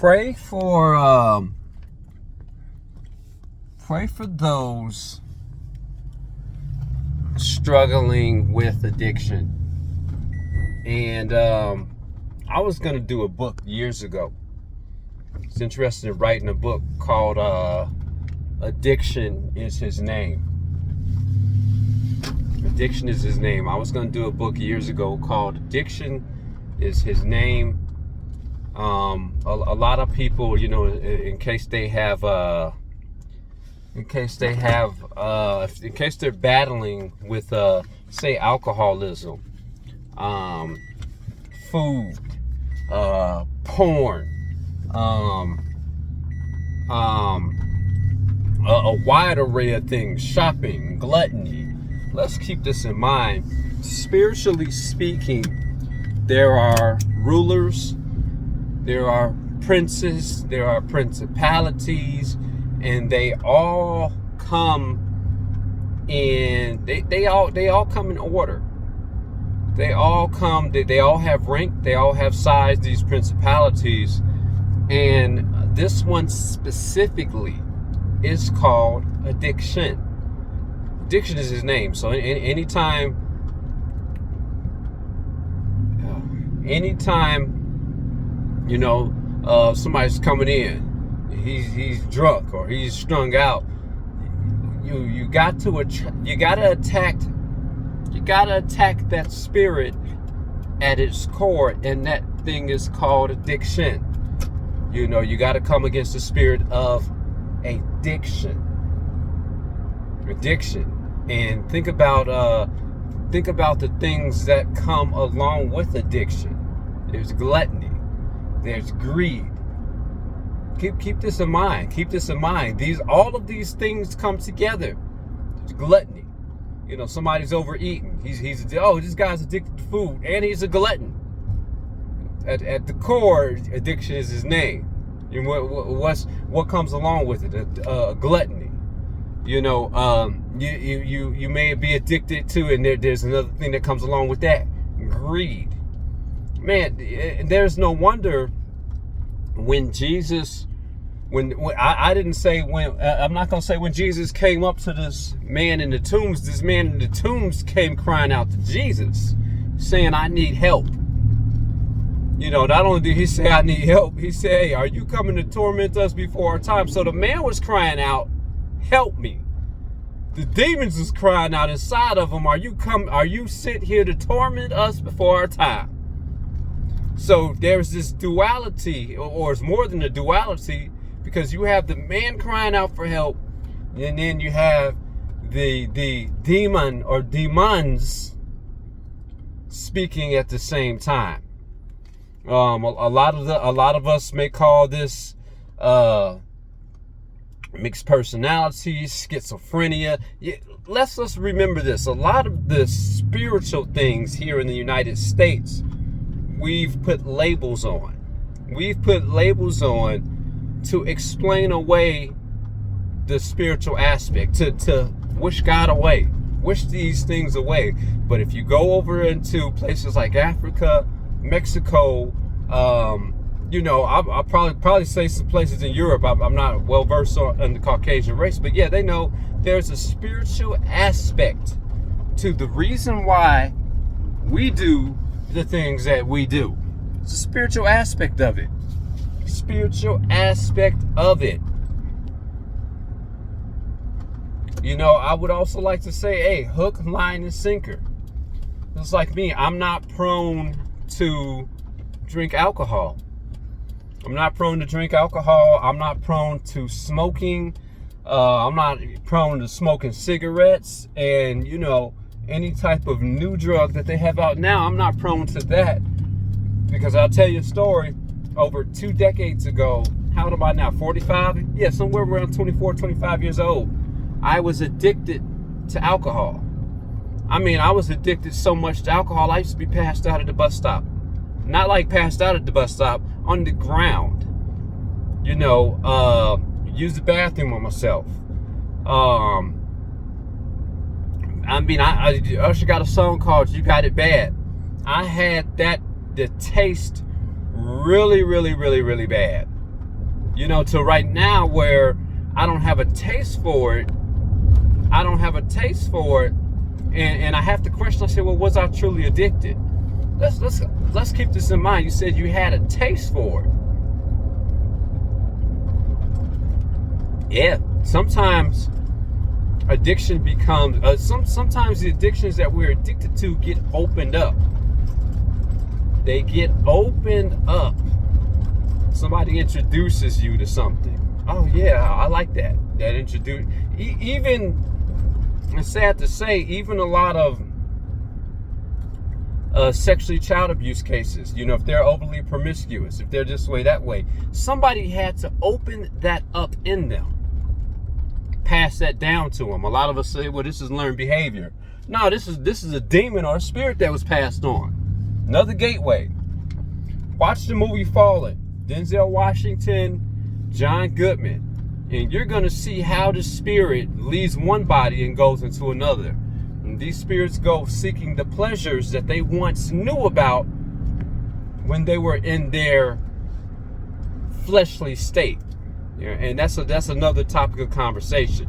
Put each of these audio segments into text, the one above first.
pray for those struggling with addiction. And I was gonna do a book years ago. I was interested in writing a book called Addiction is His Name. Addiction is His Name. I was gonna do a book years ago called Addiction is His Name. A lot of people, in case they're battling with, say, alcoholism, food, porn, a wide array of things, shopping, gluttony. Let's keep this in mind. Spiritually speaking, there are rulers, there are princes, there are principalities, and they all come in. They all come in order. They all have rank. They all have size. These principalities, and this one specifically is called addiction. Addiction is his name. So anytime somebody's coming in, he's drunk or he's strung out, you gotta attack that spirit at its core, and that thing is called addiction. You gotta come against the spirit of addiction, and think about the things that come along with addiction. There's gluttony, there's greed. Keep this in mind. All of these things come together. There's gluttony. Somebody's overeating. This guy's addicted to food, and he's a glutton. At the core, addiction is his name. And what comes along with it? Gluttony. You may be addicted to, and there's another thing that comes along with that: greed. Man, there's no wonder when Jesus, I'm not gonna say when Jesus came up to this man in the tombs. This man in the tombs came crying out to Jesus, saying, "I need help." Not only did he say, "I need help," he said, "Hey, are you coming to torment us before our time?" So the man was crying out, "Help me." The demons was crying out inside of him, Are you sent here to torment us before our time?" So there's this duality, or it's more than a duality, because you have the man crying out for help, and then you have the demon or demons speaking at the same time. A lot of us may call this mixed personality, schizophrenia. Let's remember this. A lot of the spiritual things here in the United States, we've put labels on. To explain away the spiritual aspect, to wish God away, wish these things away. But if you go over into places like Africa, Mexico, I'll probably say some places in Europe. I'm not well versed on the Caucasian race, but yeah, they know there's a spiritual aspect to the reason why we do the things that we do. It's a spiritual aspect of it. I would also like to say, hey, hook, line, and sinker. Just like me, I'm not prone to drink alcohol. I'm not prone to smoking. I'm not prone to smoking cigarettes, and any type of new drug that they have out now. I'm not prone to that, because I'll tell you a story. Over 2 decades ago, how old am I now? 45? Yeah, somewhere around 24, 25 years old. I was addicted to alcohol. I was addicted so much to alcohol, I used to be passed out at the bus stop. Not like passed out at the bus stop, on the ground. Use the bathroom on myself. Usher got a song called "You Got It Bad." I had the taste really, really, really, really bad. You know, to right now where I don't have a taste for it. I don't have a taste for it. And I have to question, I say, well, was I truly addicted? Let's keep this in mind. You said you had a taste for it. Yeah, sometimes addiction becomes sometimes the addictions that we're addicted to get opened up. They get opened up. Somebody introduces you to something. Oh yeah, I like that. That introduce. Even, it's sad to say, even a lot of sexually child abuse cases, you know, if they're overly promiscuous, if they're this way, that way, somebody had to open that up in them, pass that down to them. A lot of us say, well, this is learned behavior. No, this is a demon or a spirit that was passed on. Another gateway. Watch the movie Fallen. Denzel Washington, John Goodman. And you're going to see how the spirit leaves one body and goes into another. And these spirits go seeking the pleasures that they once knew about when they were in their fleshly state. Yeah, and that's another topic of conversation.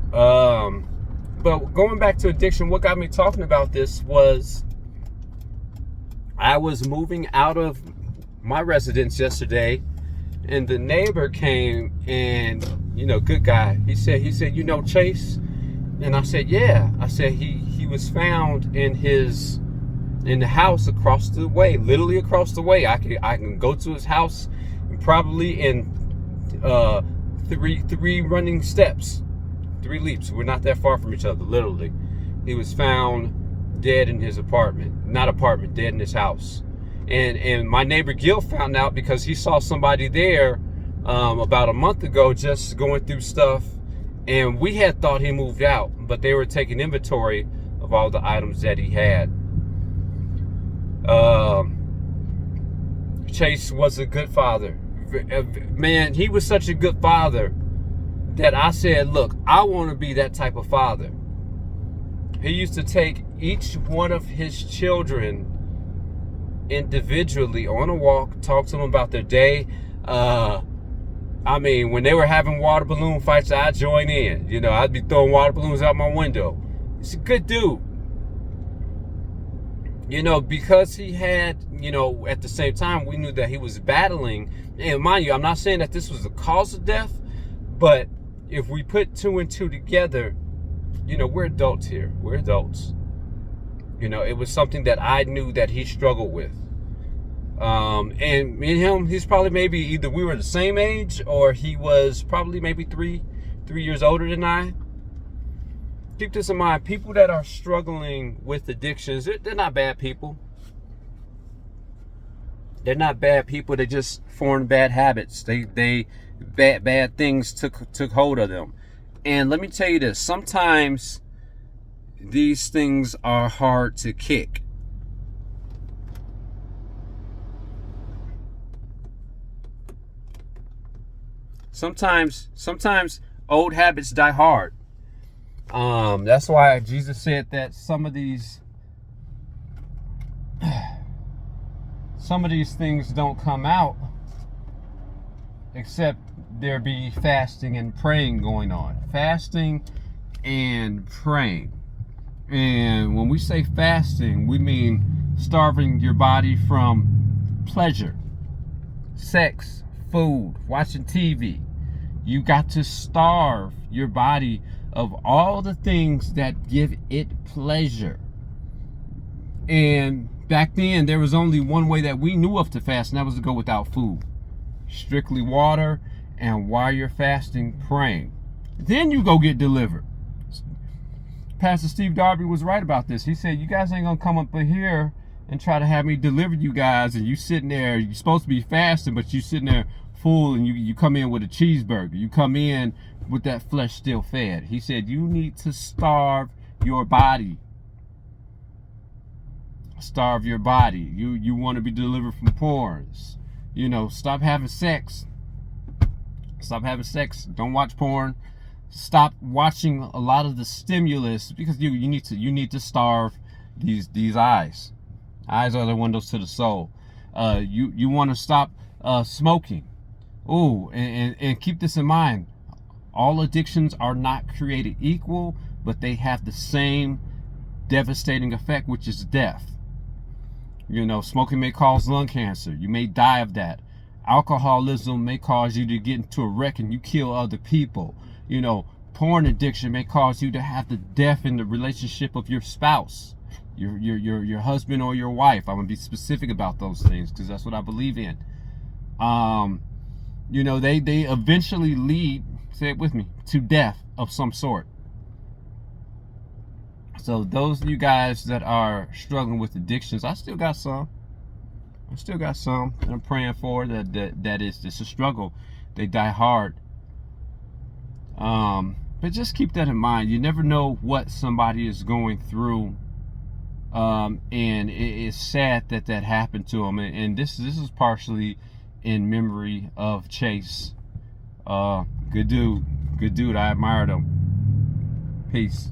But going back to addiction, what got me talking about this was I was moving out of my residence yesterday, and the neighbor came, and, you know, good guy. He said, you know Chase? And I said, yeah. I said he was found in the house across the way, literally across the way. I can go to his house probably in three running steps, 3 leaps. We're not that far from each other, literally. He was found dead in his dead in his house. And my neighbor Gil found out because he saw somebody there about a month ago just going through stuff, and we had thought he moved out, but they were taking inventory of all the items that he had. Chase was a good father. Man, he was such a good father that I said, look, I want to be that type of father. He used to take each one of his children individually on a walk, talk to them about their day. I mean, when they were having water balloon fights, I'd join in. You know, I'd be throwing water balloons out my window. He's a good dude. You know, because he had, you know, at the same time, we knew that he was battling. And mind you, I'm not saying that this was the cause of death, but if we put 2 and 2 together, you know, we're adults here. We're adults. You know, it was something that I knew that he struggled with. And me and him, he's probably maybe either we were the same age or he was probably maybe three years older than I. Keep this in mind. People that are struggling with addictions, they're not bad people. They're not bad people. They just formed bad habits. Bad things took hold of them. And let me tell you this. Sometimes these things are hard to kick. Sometimes old habits die hard. That's why Jesus said that some of these things don't come out except there be fasting and praying going on. Fasting and praying. And when we say fasting, we mean starving your body from pleasure, sex, food, watching TV. You got to starve your body of all the things that give it pleasure. And back then, there was only one way that we knew of to fast, and that was to go without food. Strictly water, and while you're fasting, praying. Then you go get delivered. Pastor Steve Darby was right about this. He said, you guys ain't gonna come up here and try to have me deliver you guys, and you sitting there, you're supposed to be fasting, but you sitting there full, and you come in with a cheeseburger. You come in with that flesh still fed. He said, you need to starve your body. Starve your body. You want to be delivered from porns. You know, stop having sex. Stop having sex. Don't watch porn. Stop watching a lot of the stimulus, because you need to starve these eyes. Eyes are the windows to the soul. You want to stop smoking. Oh, and keep this in mind. All addictions are not created equal, but they have the same devastating effect, which is death. You know, smoking may cause lung cancer. You may die of that. Alcoholism may cause you to get into a wreck and you kill other people. You know, porn addiction may cause you to have the death in the relationship of your spouse, your husband or your wife. I'm gonna be specific about those things because that's what I believe in. You know, they eventually lead, say it with me, to death of some sort. So those of you guys that are struggling with addictions, I still got some. that I'm praying for. That is just a struggle. They die hard. But just keep that in mind. You never know what somebody is going through. And it's sad that happened to them. And this is partially in memory of Chase. Good dude. I admired him. Peace.